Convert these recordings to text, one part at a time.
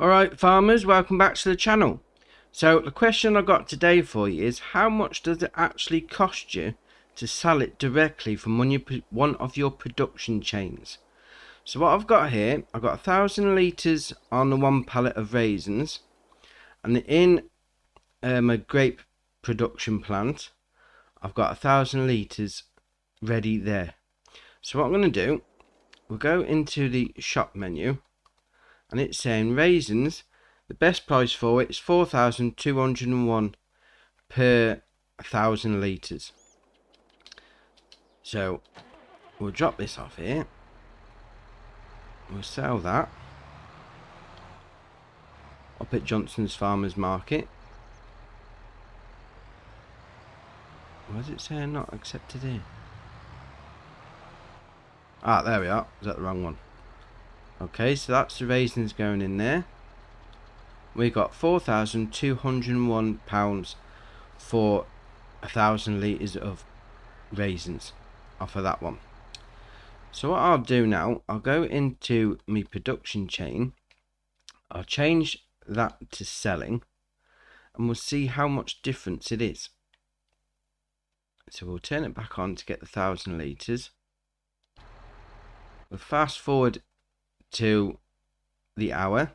Alright farmers, welcome back to the channel. So the question I got today for you is, how much does it actually cost you to sell it directly from one of your production chains? So what I've got here, I've got 1,000 litres on the one pallet of raisins, and in a grape production plant I've got 1,000 litres ready there. So what I'm going to do, we'll go into the shop menu, and it's saying raisins, the best price for it is 4,201 per 1,000 litres. So we'll drop this off here, we'll sell that up at Johnson's Farmers Market. Why is it saying not accepted here? Ah, there we are. Is that the wrong one? Okay, so that's the raisins going in there. We got £4,201 for 1,000 litres of raisins off of that one. So what I'll do now, I'll go into my production chain, I'll change that to selling, and we'll see how much difference it is. So we'll turn it back on to get the 1,000 litres. We'll fast forward to the hour,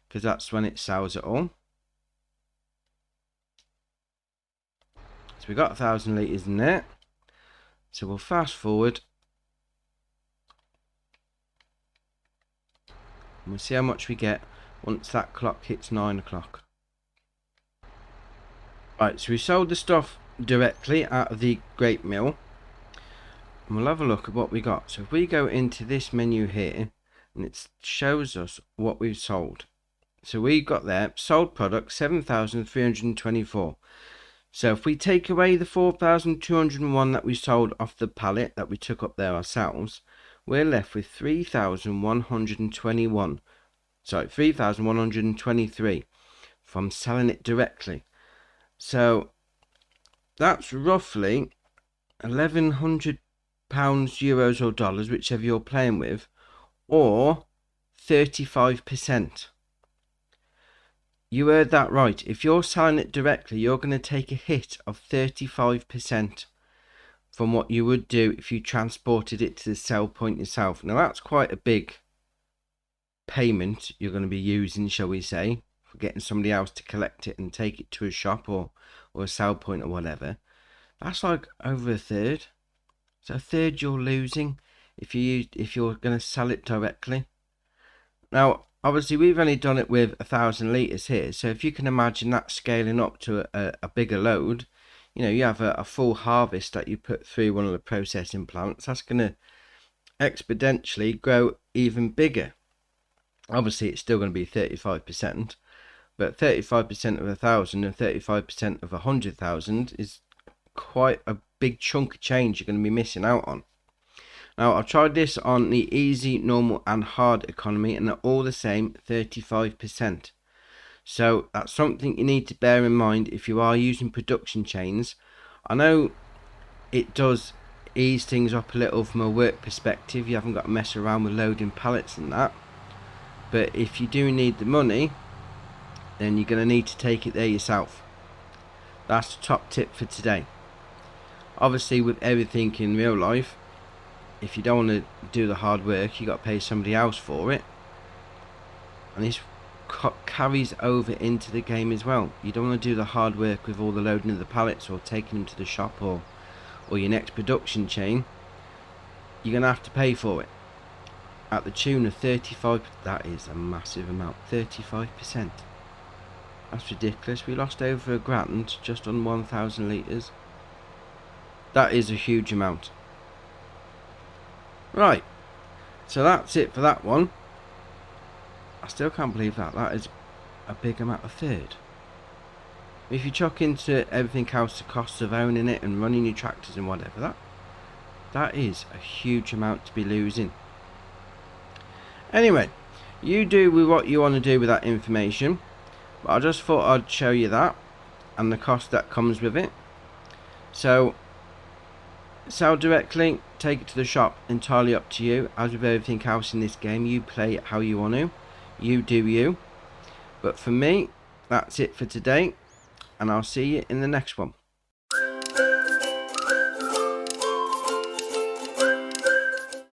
because that's when it sells it all. So we got 1,000 litres in there. So we'll fast forward and we'll see how much we get once that clock hits 9 o'clock. Right, so we sold the stuff directly out of the grape mill, and we'll have a look at what we got. So if we go into this menu here, and it shows us what we've sold. So we got there, sold product 7,324. So if we take away the 4,201 that we sold off the pallet that we took up there ourselves, we're left with 3,121. Sorry, 3,123 from selling it directly. So that's roughly £1,100, euros or dollars, whichever you're playing with, or 35%. You heard that right. If you're selling it directly, you're going to take a hit of 35% from what you would do if you transported it to the sell point yourself. Now that's quite a big payment you're going to be using, shall we say, for getting somebody else to collect it and take it to a shop or a sell point or whatever. That's like over a third. So a third you're losing if you're going to sell it directly. Now obviously we've only done it with 1,000 litres here, so if you can imagine that scaling up to a bigger load, you know, you have a full harvest that you put through one of the processing plants, that's going to exponentially grow even bigger. Obviously it's still going to be 35%, but 35% of 1,000 and 35% of 100,000 is quite a big chunk of change you're going to be missing out on. Now I've tried this on the easy, normal and hard economy, and they're all the same, 35%. So that's something you need to bear in mind if you are using production chains. I know it does ease things up a little from a work perspective, you haven't got to mess around with loading pallets and that, but if you do need the money, then you're going to need to take it there yourself. That's the top tip for today. Obviously with everything in real life, if you don't want to do the hard work, you got to pay somebody else for it, and this carries over into the game as well. You don't want to do the hard work with all the loading of the pallets or taking them to the shop or your next production chain. You're going to have to pay for it at the tune of 35%. That is a massive amount. 35%. That's ridiculous. We lost over £1,000 just on 1,000 litres. That is a huge amount. Right, so that's it for that one. I still can't believe that is a big amount, a third. If you chuck into everything else, the costs of owning it and running your tractors and whatever, that is a huge amount to be losing. Anyway, you do with what you want to do with that information, but I just thought I'd show you that and the cost that comes with it. So sell directly, take it to the shop, entirely up to you. As with everything else in this game, you play it how you want to, you do you. But for me, that's it for today, and I'll see you in the next one.